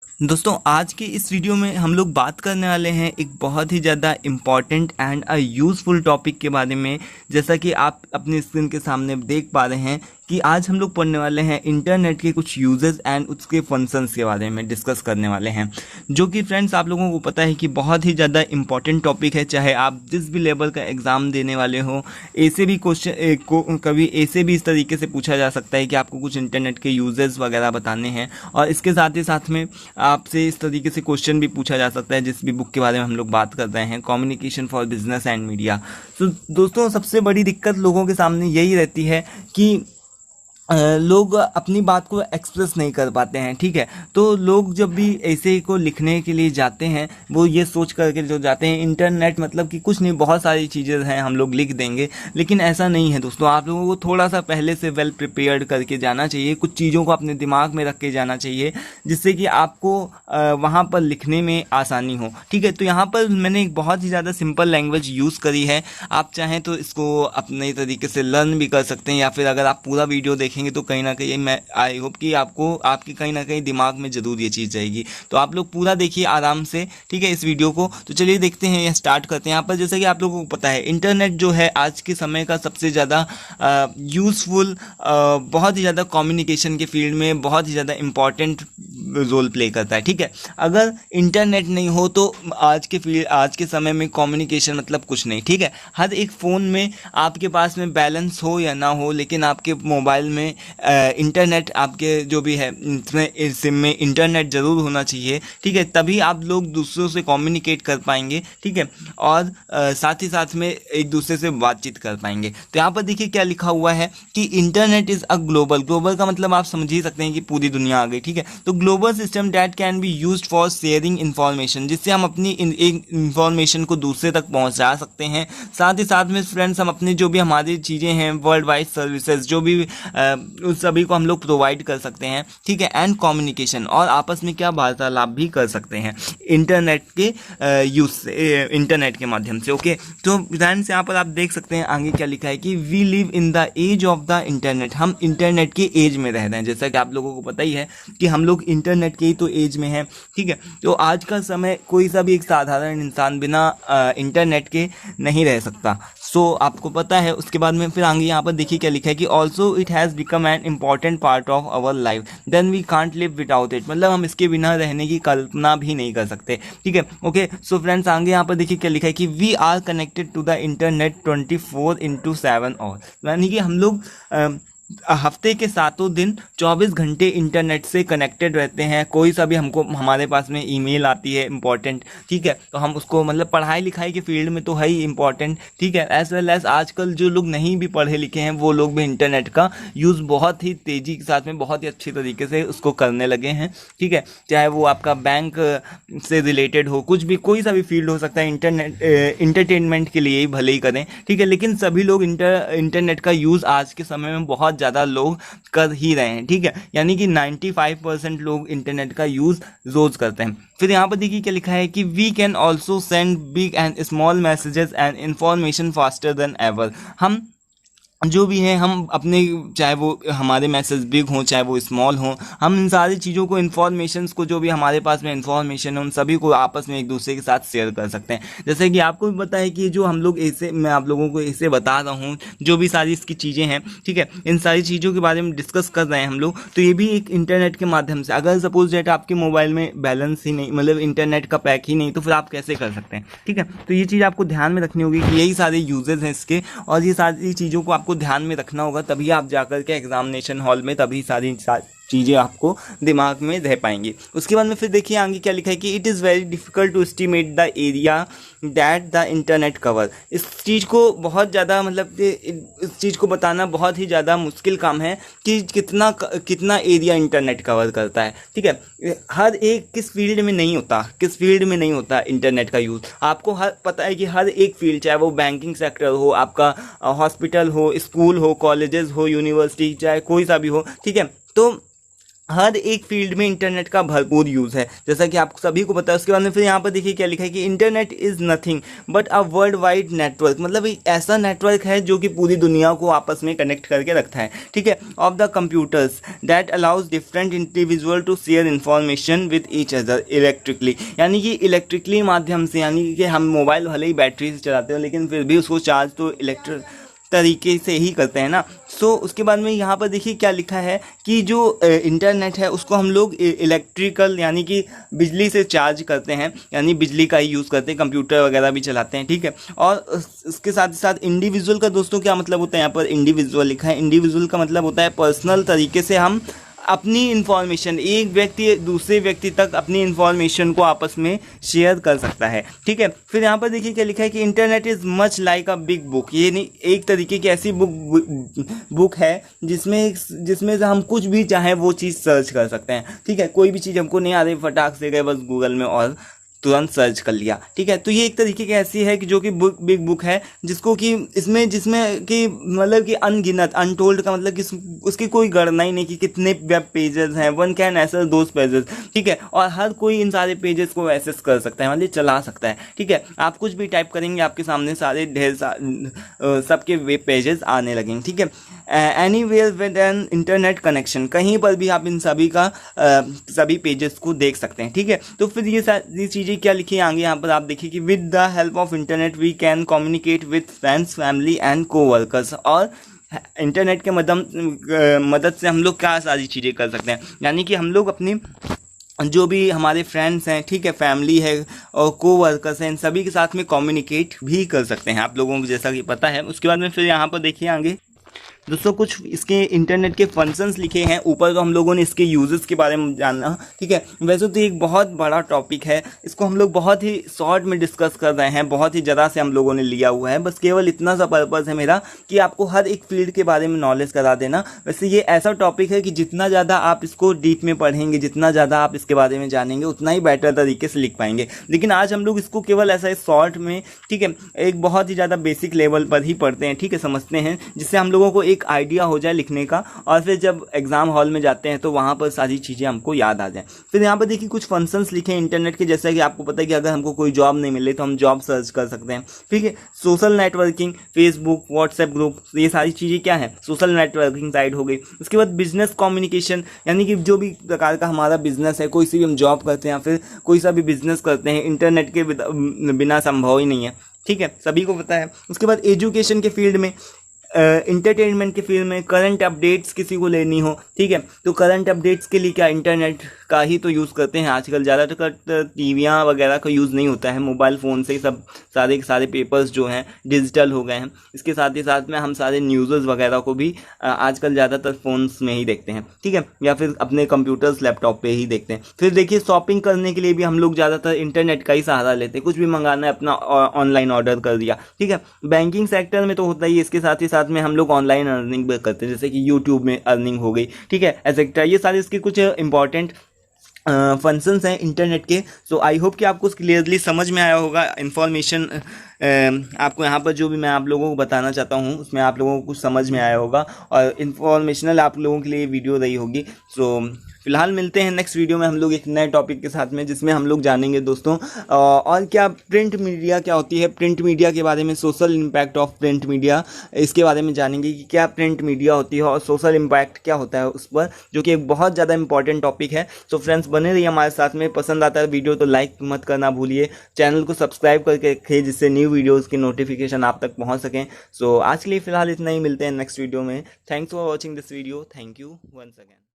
दोस्तों आज के इस वीडियो में हम लोग बात करने वाले हैं एक बहुत ही ज़्यादा important and a useful topic के बारे में। जैसा कि आप अपनी स्क्रीन के सामने देख पा रहे हैं कि आज हम लोग पढ़ने वाले हैं इंटरनेट के कुछ यूजेस एंड उसके फंक्शंस के बारे में डिस्कस करने वाले हैं, जो कि फ्रेंड्स आप लोगों को पता है कि बहुत ही ज़्यादा इम्पॉर्टेंट टॉपिक है। चाहे आप जिस भी लेवल का एग्ज़ाम देने वाले हो, ऐसे भी क्वेश्चन कभी ऐसे भी इस तरीके से पूछा जा सकता है कि आपको कुछ इंटरनेट के यूजेस वगैरह बताने हैं, और इसके साथ ही साथ में आपसे इस तरीके से क्वेश्चन भी पूछा जा सकता है जिस भी बुक के बारे में हम लोग बात कर रहे हैं, communication for business and media. तो दोस्तों सबसे बड़ी दिक्कत लोगों के सामने यही रहती है कि लोग अपनी बात को एक्सप्रेस नहीं कर पाते हैं। ठीक है, तो लोग जब भी ऐसे को लिखने के लिए जाते हैं वो ये सोच करके जो जाते हैं इंटरनेट मतलब कि कुछ नहीं, बहुत सारी चीज़ें हैं हम लोग लिख देंगे, लेकिन ऐसा नहीं है दोस्तों। आप लोगों को थोड़ा सा पहले से वेल प्रिपेयर्ड करके जाना चाहिए, कुछ चीज़ों को अपने दिमाग में रख के जाना चाहिए जिससे कि आपको वहाँ पर लिखने में आसानी हो। ठीक है, तो यहाँ पर मैंने एक बहुत ही ज़्यादा सिंपल लैंग्वेज यूज़ करी है। आप चाहें तो इसको अपने तरीके से लर्न भी कर सकते हैं, या फिर अगर आप पूरा वीडियो देखेंगे तो कहीं ना कहीं मैं आई होप कि आपको आपके कहीं ना कहीं दिमाग में जरूर ये चीज़ जाएगी। तो आप लोग पूरा देखिए आराम से, ठीक है, इस वीडियो को। तो चलिए देखते हैं, यह स्टार्ट करते हैं। यहाँ पर जैसा कि आप लोगों को पता है इंटरनेट जो है आज के समय का सबसे ज़्यादा यूज़फुल, बहुत ही ज़्यादा कम्युनिकेशन के फील्ड में बहुत ही ज़्यादा इम्पॉर्टेंट रोल प्ले करता है। ठीक है, अगर इंटरनेट नहीं हो तो आज के समय में कम्युनिकेशन मतलब कुछ नहीं। ठीक है, हर एक फ़ोन में आपके पास में बैलेंस हो या ना हो, लेकिन आपके मोबाइल में इंटरनेट, आपके जो भी है इसमें सिम में इंटरनेट ज़रूर होना चाहिए। ठीक है, तभी आप लोग दूसरों से कम्युनिकेट कर पाएंगे। ठीक है, और साथ ही साथ में एक दूसरे से बातचीत कर पाएंगे। तो यहाँ पर देखिए क्या लिखा हुआ है कि इंटरनेट इज़ अ ग्लोबल का मतलब आप समझ ही सकते हैं कि पूरी दुनिया आ गई। ठीक है, तो global system that can be used for sharing information, जिससे हम अपनी इंफॉर्मेशन को दूसरे तक पहुंचा सकते हैं। साथ ही साथ में फ्रेंड्स हम अपनी जो भी हमारी चीज़ें हैं, वर्ल्ड वाइड सर्विसेज जो भी उस सभी को हम लोग प्रोवाइड कर सकते हैं। ठीक है, एंड कम्युनिकेशन, और आपस में क्या वार्तालाप भी कर सकते हैं इंटरनेट के यूज से, इंटरनेट के माध्यम से। ओके, तो फ्रेंड्स यहाँ पर आप देख सकते हैं आगे क्या लिखा है कि we live in the age of the internet, हम इंटरनेट के एज में रह रहे हैं। जैसा कि आप लोगों को पता ही है कि हम लोग इंटरनेट के ही तो एज में हैं। ठीक है, तो आज का समय कोई सा भी एक साधारण इंसान बिना इंटरनेट के नहीं रह सकता। सो आपको पता है। उसके बाद में फिर आगे यहाँ पर देखिए क्या लिखा है कि also it has become an important part of our life then we can't live without it, मतलब हम इसके बिना रहने की कल्पना भी नहीं कर सकते। ठीक है, ओके। सो फ्रेंड्स आगे यहाँ पर देखिए क्या लिखा है कि we are connected to the internet 24/7 और, यानी कि हम लोग हफ्ते के 7 दिन 24 घंटे इंटरनेट से कनेक्टेड रहते हैं। कोई सा भी हमको हमारे पास में ईमेल आती है इंपॉर्टेंट, ठीक है, तो हम उसको मतलब पढ़ाई लिखाई के फील्ड में तो है ही इंपॉर्टेंट। ठीक है, एज वेल एज आजकल जो लोग नहीं भी पढ़े लिखे हैं वो लोग भी इंटरनेट का यूज़ बहुत ही तेज़ी के साथ में बहुत ही अच्छी तरीके से उसको करने लगे हैं। ठीक है, चाहे वो आपका बैंक से रिलेटेड हो, कुछ भी कोई सा भी फील्ड हो सकता है, इंटरनेट इंटरटेनमेंट के लिए ही भले ही करें। ठीक है, लेकिन सभी लोग इंटरनेट का यूज़ आज के समय में बहुत ज़्यादा लोग कर ही रहे हैं। ठीक है, यानी कि 95% लोग इंटरनेट का यूज़ रोज़ करते हैं। फिर यहाँ पर देखिए क्या लिखा है कि we can also send big and small messages and information faster than ever, हम जो भी हैं हम अपने, चाहे वो हमारे मैसेज बिग हों चाहे वो स्मॉल हों, हम इन सारी चीज़ों को, इन्फॉर्मेशंस को, जो भी हमारे पास में इन्फॉर्मेशन है उन सभी को आपस में एक दूसरे के साथ शेयर कर सकते हैं। जैसे कि आपको भी पता है कि जो हम लोग ऐसे, मैं आप लोगों को ऐसे बता रहा हूँ जो भी सारी इसकी चीज़ें हैं, ठीक है, इन सारी चीज़ों के बारे में डिस्कस कर रहे हैं हम लोग, तो ये भी एक इंटरनेट के माध्यम से। अगर सपोज डेट आपके मोबाइल में बैलेंस ही नहीं, मतलब इंटरनेट का पैक ही नहीं, तो फिर आप कैसे कर सकते हैं। ठीक है, तो ये चीज़ आपको ध्यान में रखनी होगी कि यही सारे यूजेस हैं इसके, और ये सारी चीज़ों को आपको ध्यान में रखना होगा, तभी आप जाकर के एग्जामिनेशन हॉल में तभी सारी चीज़ें आपको दिमाग में रह पाएंगी। उसके बाद में फिर देखिए आगे क्या लिखा है कि it is very difficult to estimate the area that the internet cover, इस चीज़ को बहुत ज़्यादा, मतलब इस चीज़ को बताना बहुत ही ज़्यादा मुश्किल काम है कि कितना एरिया इंटरनेट कवर करता है। ठीक है, हर एक किस फील्ड में नहीं होता इंटरनेट का यूज़। आपको पता है कि हर एक फील्ड, चाहे वो बैंकिंग सेक्टर हो, आपका हॉस्पिटल हो, स्कूल हो, कॉलेजेस हो, यूनिवर्सिटी, चाहे कोई सा भी हो, ठीक है, तो हर एक फील्ड में इंटरनेट का भरपूर यूज़ है, जैसा कि आप सभी को पता है। उसके बाद में फिर यहाँ पर देखिए क्या लिखा है कि internet is nothing but a world wide network, मतलब एक ऐसा नेटवर्क है जो कि पूरी दुनिया को आपस में कनेक्ट करके रखता है, ठीक है, of the computers that allows different individual to share information with each other electrically, यानी कि इलेक्ट्रिकली माध्यम से, यानी कि हम मोबाइल भले ही बैटरी से चलाते हो लेकिन फिर भी उसको चार्ज तो इलेक्ट्रिक तरीके से ही करते हैं ना। सो उसके बाद में यहाँ पर देखिए क्या लिखा है कि जो इंटरनेट है उसको हम लोग इलेक्ट्रिकल यानी कि बिजली से चार्ज करते हैं, यानी बिजली का ही यूज़ करते हैं, कंप्यूटर वगैरह भी चलाते हैं, ठीक है। और उसके साथ ही साथ इंडिविजुअल का दोस्तों क्या मतलब होता है, यहाँ पर इंडिविजुअल लिखा है। इंडिविजुअल का मतलब होता है पर्सनल तरीके से हम अपनी इन्फॉर्मेशन, एक व्यक्ति दूसरे व्यक्ति तक अपनी इन्फॉर्मेशन को आपस में शेयर कर सकता है, ठीक है। फिर यहाँ पर देखिए क्या लिखा है कि internet is much like a big book, ये नहीं एक तरीके की ऐसी बुक है जिसमें से हम कुछ भी चाहें वो चीज़ सर्च कर सकते हैं, ठीक है। कोई भी चीज़ हमको नहीं आ रही, फटाक से गए बस गूगल में और तुरंत सर्च कर लिया, ठीक है। तो ये एक तरीके की ऐसी है कि जो कि बिग बुक है, जिसको कि जिसमें कि मतलब कि अनगिनत, अनटोल्ड का मतलब कि उसकी कोई गणना ही नहीं कि कितने वेब पेजेस हैं, one can access those pages, ठीक है। और हर कोई इन सारे पेजेस को एक्सेस कर सकता है, मतलब चला सकता है, ठीक है। आप कुछ भी टाइप करेंगे आपके सामने सारे ढेर सबके वेब पेजेस आने लगेंगे, ठीक है। Anywhere with an internet connection, कहीं पर भी आप इन सभी पेजेस को देख सकते हैं, ठीक है। तो फिर ये सारी चीज़ें क्या लिखी आगे यहाँ पर आप देखिए कि with the help of internet we can communicate with friends, family and coworkers, और इंटरनेट के मदद से हम लोग क्या सारी चीज़ें कर सकते हैं, यानी कि हम लोग अपनी जो भी हमारे फ्रेंड्स हैं, ठीक है, फैमिली है और कोवर्कर्स हैं, इन सभी के साथ में कम्युनिकेट भी कर सकते हैं, आप लोगों को जैसा कि पता है। उसके बाद में फिर यहाँ पर देखिए आगे दोस्तों कुछ इसके इंटरनेट के फंक्शंस लिखे हैं ऊपर, तो हम लोगों ने इसके यूजेस के बारे में जानना, ठीक है। वैसे तो एक बहुत बड़ा टॉपिक है, इसको हम लोग बहुत ही शॉर्ट में डिस्कस कर रहे हैं, बहुत ही ज़्यादा से हम लोगों ने लिया हुआ है, बस केवल इतना सा पर्पज़ है मेरा कि आपको हर एक फील्ड के बारे में नॉलेज करा देना। वैसे ये ऐसा टॉपिक है कि जितना ज़्यादा आप इसको डीप में पढ़ेंगे, जितना ज़्यादा आप इसके बारे में जानेंगे, उतना ही बेटर तरीके से लिख पाएंगे। लेकिन आज हम लोग इसको केवल ऐसा शॉर्ट में, ठीक है, एक बहुत ही ज़्यादा बेसिक लेवल पर ही पढ़ते हैं, ठीक है, समझते हैं, जिससे हम लोगों को एक आइडिया हो जाए लिखने का, और फिर जब एग्जाम हॉल में जाते हैं तो वहाँ पर सारी चीज़ें हमको याद आ जाए। फिर यहाँ पर देखिए कुछ फंक्शंस लिखे हैं इंटरनेट के, जैसा कि आपको पता है कि अगर हमको कोई जॉब नहीं मिले तो हम जॉब सर्च कर सकते हैं, ठीक है। Social networking, Facebook, WhatsApp group, ये सारी चीज़ें क्या है, सोशल नेटवर्किंग साइट हो गई। उसके बाद बिजनेस कम्युनिकेशन, यानी कि जो भी प्रकार का हमारा बिजनेस है, कोई सी भी हम जॉब करते हैं या फिर कोई सा भी बिजनेस करते हैं, इंटरनेट के बिना संभव ही नहीं है, ठीक है, सभी को पता है। उसके बाद एजुकेशन के फील्ड में, इंटरटेनमेंट के फील्ड में, करंट अपडेट्स किसी को लेनी हो, ठीक है, तो करंट अपडेट्स के लिए क्या इंटरनेट का ही तो यूज़ करते हैं आजकल। ज़्यादातर टीवियाँ वगैरह का यूज़ नहीं होता है, मोबाइल फ़ोन से ही सब सारे के सारे पेपर्स जो हैं डिजिटल हो गए हैं। इसके साथ ही साथ में हम सारे न्यूज़ वगैरह को भी आजकल ज़्यादातर फ़ोन्स में ही देखते हैं, ठीक है, या फिर अपने कंप्यूटर्स लैपटॉप पे ही देखते हैं। फिर देखिए शॉपिंग करने के लिए भी हम लोग ज़्यादातर इंटरनेट का ही सहारा लेते हैं, कुछ भी मंगाना है अपना ऑनलाइन ऑर्डर कर दिया, ठीक है। बैंकिंग सेक्टर में तो होता ही है, इसके साथ ही साथ में हम लोग ऑनलाइन अर्निंग भी करते हैं, जैसे कि यूट्यूब में अर्निंग हो गई, ठीक है, एटसेट्रा। ये सारे इसके कुछ इंपॉर्टेंट फंक्शंस हैं इंटरनेट के। सो आई होप कि आपको क्लियरली समझ में आया होगा इन्फॉर्मेशन। आपको यहाँ पर जो भी मैं आप लोगों को बताना चाहता हूँ उसमें आप लोगों को कुछ समझ में आया होगा और इन्फॉर्मेशनल आप लोगों के लिए वीडियो रही होगी। सो फिलहाल मिलते हैं नेक्स्ट वीडियो में हम लोग एक नए टॉपिक के साथ में, जिसमें हम लोग जानेंगे दोस्तों और क्या प्रिंट मीडिया क्या होती है, प्रिंट मीडिया के बारे में, social impact of print media, इसके बारे में जानेंगे कि क्या प्रिंट मीडिया होती है और सोशल इम्पैक्ट क्या होता है उस पर, जो कि एक बहुत ज़्यादा इंपॉर्टेंट टॉपिक है। सो फ्रेंड्स बने रहिए हमारे साथ में, पसंद आता है वीडियो तो लाइक मत करना भूलिए, चैनल को सब्सक्राइब करके रखिए जिससे न्यू वीडियोज़ की नोटिफिकेशन आप तक पहुँच सकें। सो आज के लिए फ़िलहाल इतना ही, मिलते हैं नेक्स्ट वीडियो में। Thanks for watching this video, thank you once again.